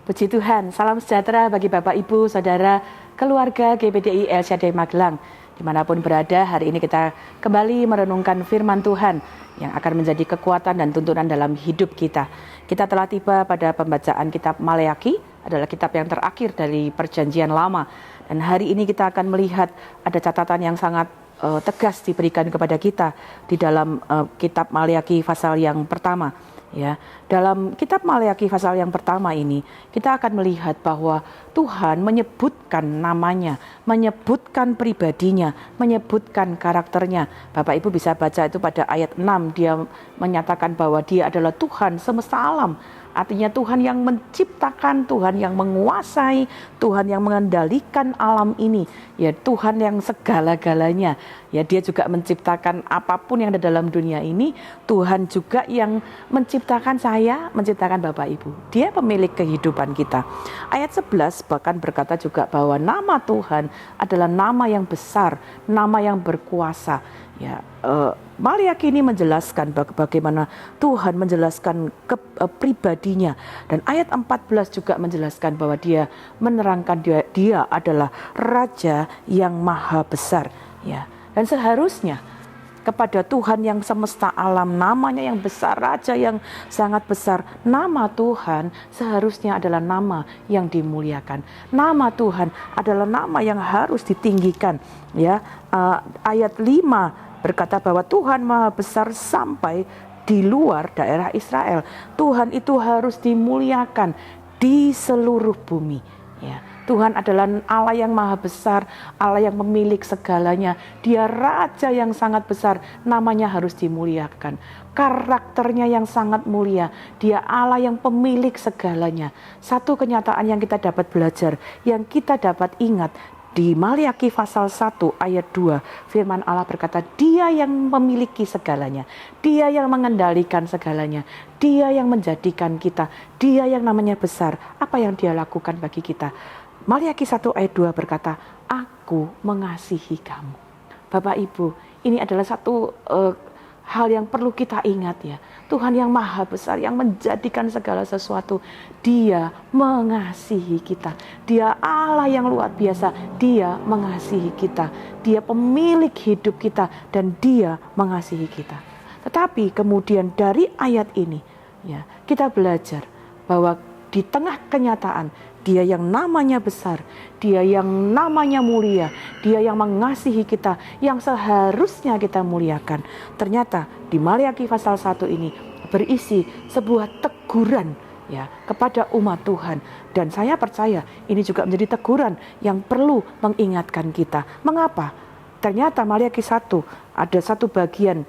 Puji Tuhan, salam sejahtera bagi Bapak, Ibu, Saudara, keluarga GPDI El Shaddai Magelang. Dimanapun berada, hari ini kita kembali merenungkan firman Tuhan yang akan menjadi kekuatan dan tuntunan dalam hidup kita. Kita telah tiba pada pembacaan kitab Maleakhi, adalah kitab yang terakhir dari Perjanjian Lama. Dan hari ini kita akan melihat ada catatan yang sangat tegas diberikan kepada kita di dalam kitab Maleakhi pasal yang pertama. Ya, dalam kitab Maleakhi pasal yang pertama ini kita akan melihat bahwa Tuhan menyebutkan namanya, menyebutkan pribadinya, menyebutkan karakternya. Bapak Ibu bisa baca itu pada ayat 6, dia menyatakan bahwa dia adalah Tuhan semesta alam. Artinya Tuhan yang menciptakan, Tuhan yang menguasai, Tuhan yang mengendalikan alam ini. Ya, Tuhan yang segala-galanya. Ya, dia juga menciptakan apapun yang ada dalam dunia ini. Tuhan juga yang menciptakan saya, menciptakan Bapak Ibu. Dia pemilik kehidupan kita. Ayat 11 bahkan berkata juga bahwa nama Tuhan adalah nama yang besar, nama yang berkuasa. Ya, Maleakhi ini menjelaskan bagaimana Tuhan menjelaskan pribadinya, dan ayat 14 juga menjelaskan bahwa dia menerangkan dia adalah Raja yang maha besar. Ya, dan seharusnya kepada Tuhan yang semesta alam, namanya yang besar, Raja yang sangat besar, nama Tuhan seharusnya adalah nama yang dimuliakan. Nama Tuhan adalah nama yang harus ditinggikan. Ya, ayat 5 berkata bahwa Tuhan maha besar sampai di luar daerah Israel. Tuhan itu harus dimuliakan di seluruh bumi. Ya, Tuhan adalah Allah yang maha besar, Allah yang memiliki segalanya. Dia Raja yang sangat besar, namanya harus dimuliakan. Karakternya yang sangat mulia, dia Allah yang pemilik segalanya. Satu kenyataan yang kita dapat belajar, yang kita dapat ingat, di Maleakhi pasal 1 ayat 2, firman Allah berkata, dia yang memiliki segalanya, dia yang mengendalikan segalanya, dia yang menjadikan kita, dia yang namanya besar. Apa yang dia lakukan bagi kita? Maleakhi 1 ayat 2 berkata, aku mengasihi kamu. Bapak Ibu, ini adalah satu hal yang perlu kita ingat ya. Tuhan yang maha besar, yang menjadikan segala sesuatu, dia mengasihi kita. Dia Allah yang luar biasa, dia mengasihi kita. Dia pemilik hidup kita dan dia mengasihi kita. Tetapi kemudian dari ayat ini ya, kita belajar bahwa di tengah kenyataan dia yang namanya besar, dia yang namanya mulia, dia yang mengasihi kita, yang seharusnya kita muliakan. Ternyata di Maleakhi pasal 1 ini berisi sebuah teguran ya kepada umat Tuhan. Dan saya percaya ini juga menjadi teguran yang perlu mengingatkan kita. Mengapa? Ternyata Maleakhi 1 ada satu bagian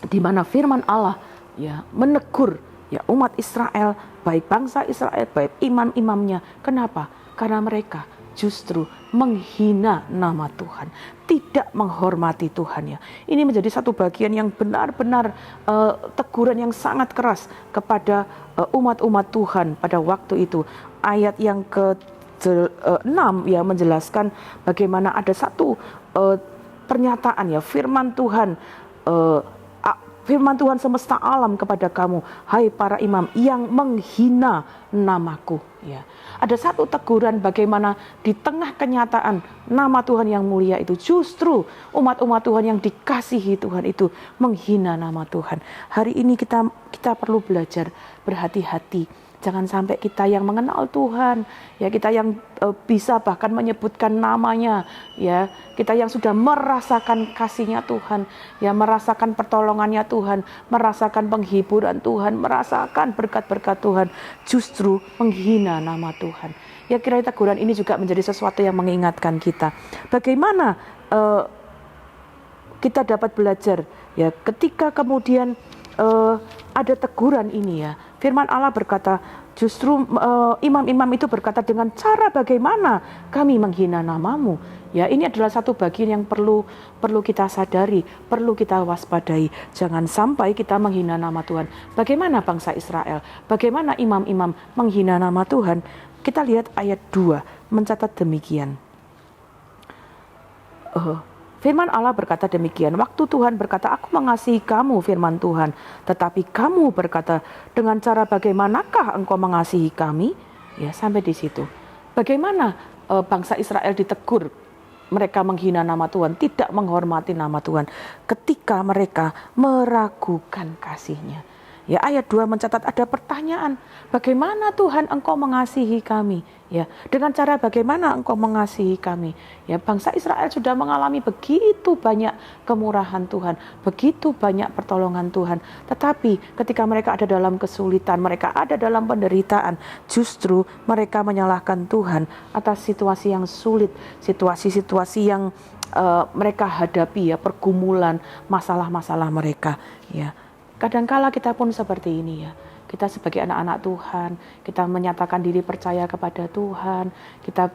di mana firman Allah ya menegur ya umat Israel, baik bangsa Israel, baik imam-imamnya. Kenapa? Karena mereka justru menghina nama Tuhan, tidak menghormati Tuhan ya. Ini menjadi satu bagian yang benar-benar teguran yang sangat keras kepada umat-umat Tuhan pada waktu itu. Ayat yang ke-6 ya menjelaskan bagaimana ada satu pernyataan ya, firman Tuhan semesta alam kepada kamu, hai para imam yang menghina namaku. Ya, ada satu teguran bagaimana di tengah kenyataan nama Tuhan yang mulia itu justru umat-umat Tuhan yang dikasihi Tuhan itu menghina nama Tuhan. Hari ini kita perlu belajar berhati-hati. Jangan sampai kita yang mengenal Tuhan, ya kita yang bisa bahkan menyebutkan namanya, ya kita yang sudah merasakan kasihnya Tuhan, ya merasakan pertolongannya Tuhan, merasakan penghiburan Tuhan, merasakan berkat-berkat Tuhan, justru menghina nama Tuhan. Ya kiranya teguran ini juga menjadi sesuatu yang mengingatkan kita. Bagaimana kita dapat belajar, ya ketika kemudian ada teguran ini ya. Firman Allah berkata, justru imam-imam itu berkata dengan cara bagaimana kami menghina namamu. Ya, ini adalah satu bagian yang perlu kita sadari, perlu kita waspadai. Jangan sampai kita menghina nama Tuhan. Bagaimana bangsa Israel, bagaimana imam-imam menghina nama Tuhan? Kita lihat ayat 2 mencatat demikian. Firman Allah berkata demikian, waktu Tuhan berkata, aku mengasihi kamu, firman Tuhan. Tetapi kamu berkata, dengan cara bagaimanakah engkau mengasihi kami? Ya, sampai di situ. Bagaimana bangsa Israel ditegur? Mereka menghina nama Tuhan, tidak menghormati nama Tuhan ketika mereka meragukan kasih-Nya. Ya, ayat 2 mencatat ada pertanyaan, bagaimana Tuhan Engkau mengasihi kami? Ya, dengan cara bagaimana Engkau mengasihi kami? Ya, bangsa Israel sudah mengalami begitu banyak kemurahan Tuhan, begitu banyak pertolongan Tuhan. Tetapi ketika mereka ada dalam kesulitan, mereka ada dalam penderitaan, justru mereka menyalahkan Tuhan atas situasi yang sulit, situasi-situasi yang mereka hadapi, ya, pergumulan, masalah-masalah mereka, ya. Kadangkala kita pun seperti ini, ya. Kita sebagai anak-anak Tuhan, kita menyatakan diri percaya kepada Tuhan, kita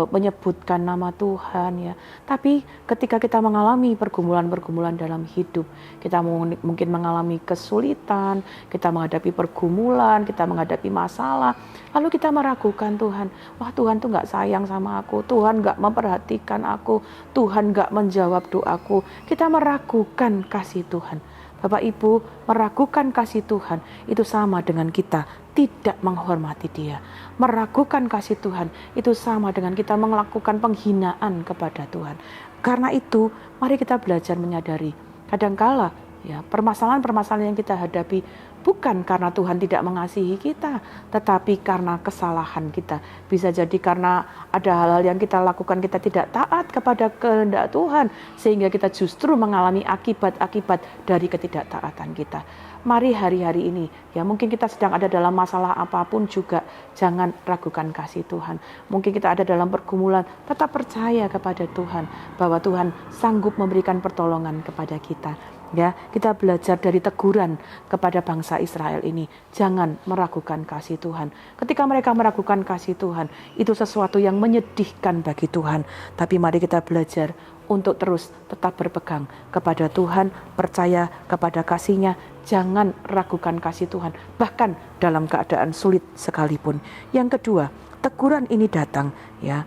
menyebutkan nama Tuhan, ya. Tapi ketika kita mengalami pergumulan-pergumulan dalam hidup, kita mungkin mengalami kesulitan, kita menghadapi pergumulan, kita menghadapi masalah, lalu kita meragukan Tuhan. Wah, Tuhan tuh gak sayang sama aku, Tuhan gak memperhatikan aku, Tuhan gak menjawab doaku. Kita meragukan kasih Tuhan. Bapak Ibu, meragukan kasih Tuhan itu sama dengan kita tidak menghormati Dia. Meragukan kasih Tuhan itu sama dengan kita melakukan penghinaan kepada Tuhan. Karena itu, mari kita belajar menyadari kadangkala, ya, permasalahan-permasalahan yang kita hadapi bukan karena Tuhan tidak mengasihi kita, tetapi karena kesalahan kita. Bisa jadi karena ada hal-hal yang kita lakukan, kita tidak taat kepada kehendak Tuhan, sehingga kita justru mengalami akibat-akibat dari ketidaktaatan kita. Mari hari-hari ini, ya, mungkin kita sedang ada dalam masalah apapun juga, jangan ragukan kasih Tuhan. Mungkin kita ada dalam pergumulan, tetap percaya kepada Tuhan, bahwa Tuhan sanggup memberikan pertolongan kepada kita. Ya, kita belajar dari teguran kepada bangsa Israel ini. Jangan meragukan kasih Tuhan. Ketika mereka meragukan kasih Tuhan, itu sesuatu yang menyedihkan bagi Tuhan. Tapi mari kita belajar untuk terus tetap berpegang kepada Tuhan, percaya kepada kasih-Nya. Jangan ragukan kasih Tuhan, bahkan dalam keadaan sulit sekalipun. Yang kedua, teguran ini datang, ya,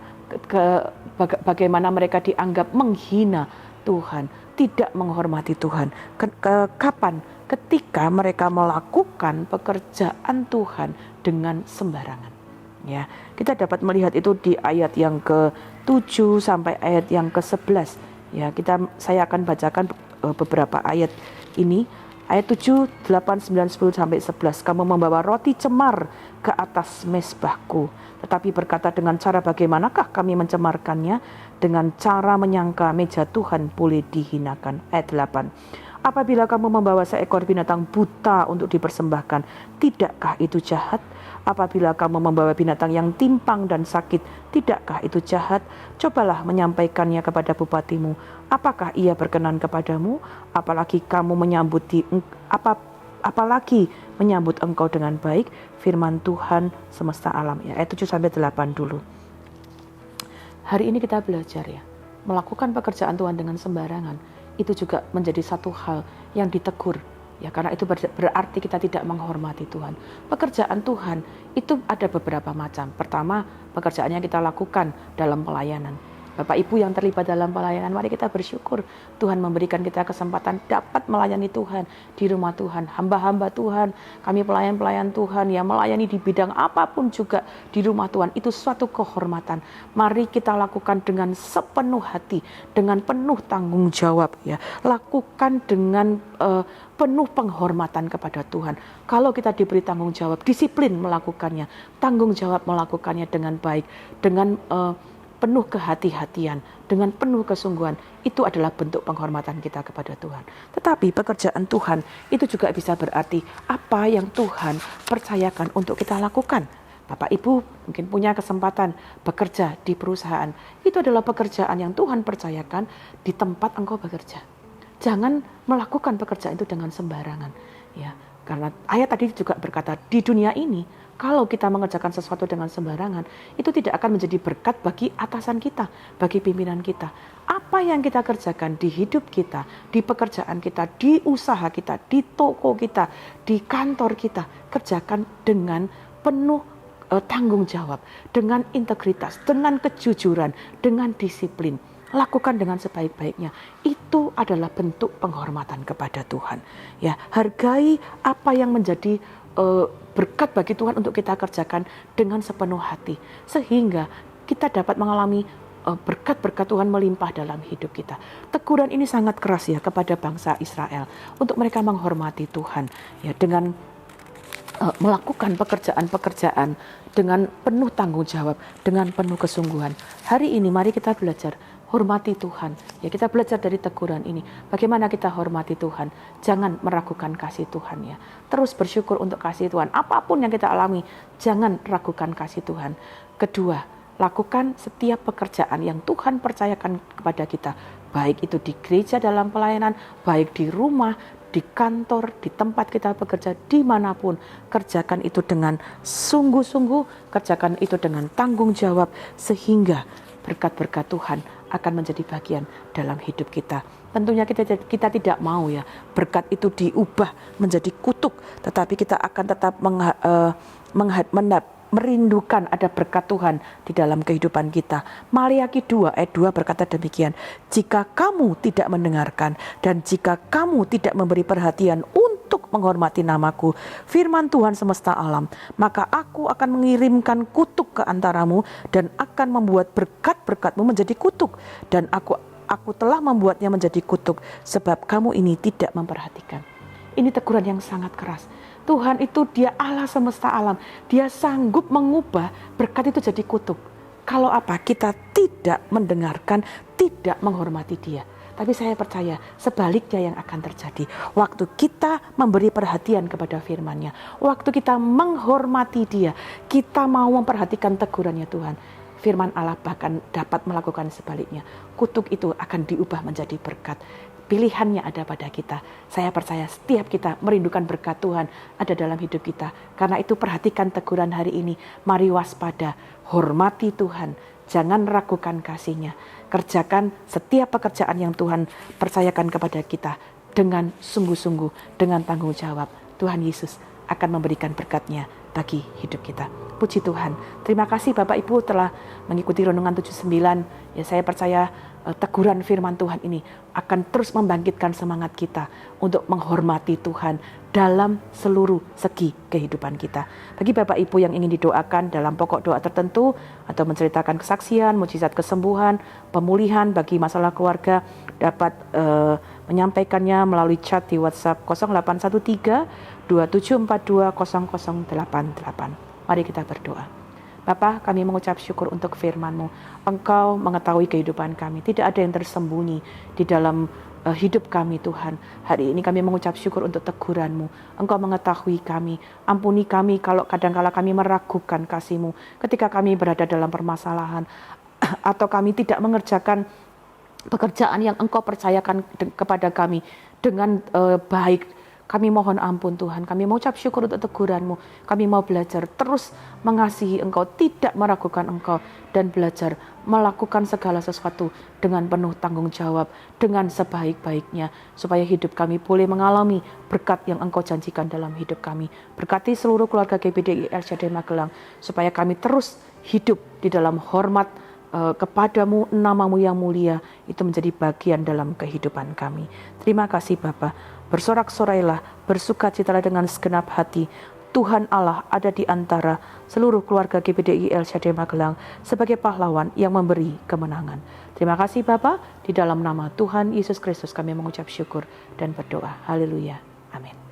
bagaimana mereka dianggap menghina Tuhan, tidak menghormati Tuhan. Kapan? Ketika mereka melakukan pekerjaan Tuhan dengan sembarangan. Ya, kita dapat melihat itu di ayat yang ke-7 sampai ayat yang ke-11. Ya, saya akan bacakan beberapa ayat ini. Ayat 7, 8, 9, 10 sampai 11. Kamu membawa roti cemar ke atas mezbahku, tetapi berkata, dengan cara bagaimanakah kami mencemarkannya? Dengan cara menyangka meja Tuhan boleh dihinakan. Ayat 8. Apabila kamu membawa seekor binatang buta untuk dipersembahkan, tidakkah itu jahat? Apabila kamu membawa binatang yang timpang dan sakit, tidakkah itu jahat? Cobalah menyampaikannya kepada bupatimu. Apakah ia berkenan kepadamu? Apalagi menyambut engkau dengan baik, firman Tuhan semesta alam. Ya, ayat 7 sampai 8 dulu. Hari ini kita belajar, ya, melakukan pekerjaan Tuhan dengan sembarangan itu juga menjadi satu hal yang ditegur. Ya, karena itu berarti kita tidak menghormati Tuhan. Pekerjaan Tuhan itu ada beberapa macam. Pertama, pekerjaan yang kita lakukan dalam pelayanan. Bapak Ibu yang terlibat dalam pelayanan, mari kita bersyukur Tuhan memberikan kita kesempatan dapat melayani Tuhan di rumah Tuhan. Hamba-hamba Tuhan, kami pelayan-pelayan Tuhan yang melayani di bidang apapun juga di rumah Tuhan. Itu suatu kehormatan. Mari kita lakukan dengan sepenuh hati, dengan penuh tanggung jawab. Ya, lakukan dengan penuh penghormatan kepada Tuhan. Kalau kita diberi tanggung jawab, disiplin melakukannya, tanggung jawab melakukannya dengan baik, dengan penuh kehati-hatian, dengan penuh kesungguhan, itu adalah bentuk penghormatan kita kepada Tuhan. Tetapi pekerjaan Tuhan itu juga bisa berarti apa yang Tuhan percayakan untuk kita lakukan. Bapak Ibu mungkin punya kesempatan bekerja di perusahaan. Itu adalah pekerjaan yang Tuhan percayakan di tempat engkau bekerja. Jangan melakukan pekerjaan itu dengan sembarangan. Ya, karena ayat tadi juga berkata, di dunia ini kalau kita mengerjakan sesuatu dengan sembarangan, itu tidak akan menjadi berkat bagi atasan kita, bagi pimpinan kita. Apa yang kita kerjakan di hidup kita, di pekerjaan kita, di usaha kita, di toko kita, di kantor kita, kerjakan dengan penuh tanggung jawab, dengan integritas, dengan kejujuran, dengan disiplin. Lakukan dengan sebaik-baiknya. Itu adalah bentuk penghormatan kepada Tuhan. Ya, hargai apa yang menjadi berkat bagi Tuhan untuk kita kerjakan dengan sepenuh hati, sehingga kita dapat mengalami berkat-berkat Tuhan melimpah dalam hidup kita. Teguran ini sangat keras ya kepada bangsa Israel untuk mereka menghormati Tuhan ya, dengan melakukan pekerjaan-pekerjaan dengan penuh tanggung jawab, dengan penuh kesungguhan. Hari ini mari kita belajar hormati Tuhan. Ya, kita belajar dari teguran ini. Bagaimana kita hormati Tuhan? Jangan meragukan kasih Tuhan ya. Terus bersyukur untuk kasih Tuhan. Apapun yang kita alami, jangan ragukan kasih Tuhan. Kedua, lakukan setiap pekerjaan yang Tuhan percayakan kepada kita. Baik itu di gereja dalam pelayanan, baik di rumah, di kantor, di tempat kita bekerja, dimanapun. Kerjakan itu dengan sungguh-sungguh, kerjakan itu dengan tanggung jawab, sehingga berkat-berkat Tuhan akan menjadi bagian dalam hidup kita. Tentunya kita tidak mau ya berkat itu diubah menjadi kutuk, tetapi kita akan tetap merindukan ada berkat Tuhan di dalam kehidupan kita. Maliaki 2 ayat 2 berkata demikian, jika kamu tidak mendengarkan dan jika kamu tidak memberi perhatian untuk menghormati namaku, firman Tuhan semesta alam, maka aku akan mengirimkan kutuk ke antaramu dan akan membuat berkat-berkatmu menjadi kutuk, dan aku telah membuatnya menjadi kutuk sebab kamu ini tidak memperhatikan. Ini teguran yang sangat keras. Tuhan itu Dia Allah semesta alam. Dia sanggup mengubah berkat itu jadi kutuk. Kalau apa? Kita tidak mendengarkan, tidak menghormati Dia. Tapi saya percaya sebaliknya yang akan terjadi. Waktu kita memberi perhatian kepada firman-Nya, waktu kita menghormati Dia, kita mau memperhatikan tegurannya Tuhan, firman Allah bahkan dapat melakukan sebaliknya. Kutuk itu akan diubah menjadi berkat. Pilihannya ada pada kita. Saya percaya setiap kita merindukan berkat Tuhan ada dalam hidup kita. Karena itu perhatikan teguran hari ini. Mari waspada, hormati Tuhan. Jangan ragukan kasih-Nya. Kerjakan setiap pekerjaan yang Tuhan percayakan kepada kita dengan sungguh-sungguh, dengan tanggung jawab. Tuhan Yesus akan memberikan berkat-Nya bagi hidup kita. Puji Tuhan. Terima kasih Bapak Ibu telah mengikuti Renungan 79. Ya, saya percaya teguran firman Tuhan ini akan terus membangkitkan semangat kita untuk menghormati Tuhan dalam seluruh segi kehidupan kita. Bagi Bapak Ibu yang ingin didoakan dalam pokok doa tertentu atau menceritakan kesaksian, mukjizat kesembuhan, pemulihan bagi masalah keluarga, dapat menyampaikannya melalui chat di WhatsApp 0813 2742 0088. Mari kita berdoa. Bapa, kami mengucap syukur untuk firman-Mu. Engkau mengetahui kehidupan kami. Tidak ada yang tersembunyi di dalam hidup kami Tuhan. Hari ini kami mengucap syukur untuk teguran-Mu. Engkau mengetahui kami. Ampuni kami kalau kadang-kala kami meragukan kasih-Mu. Ketika kami berada dalam permasalahan. Atau kami tidak mengerjakan pekerjaan yang Engkau percayakan kepada kami dengan baik. Kami mohon ampun Tuhan, kami mengucap syukur untuk teguran-Mu. Kami mau belajar terus mengasihi Engkau, tidak meragukan Engkau, dan belajar melakukan segala sesuatu dengan penuh tanggung jawab, dengan sebaik-baiknya, supaya hidup kami boleh mengalami berkat yang Engkau janjikan dalam hidup kami. Berkati seluruh keluarga GBDI El Shaddai Magelang, supaya kami terus hidup di dalam hormat kepadamu, namamu yang mulia, itu menjadi bagian dalam kehidupan kami. Terima kasih Bapa. Bersorak-sorailah, bersukacitalah dengan segenap hati. Tuhan Allah ada di antara seluruh keluarga GBDI El Shaddai Magelang sebagai pahlawan yang memberi kemenangan. Terima kasih Bapa, di dalam nama Tuhan Yesus Kristus kami mengucap syukur dan berdoa. Haleluya. Amin.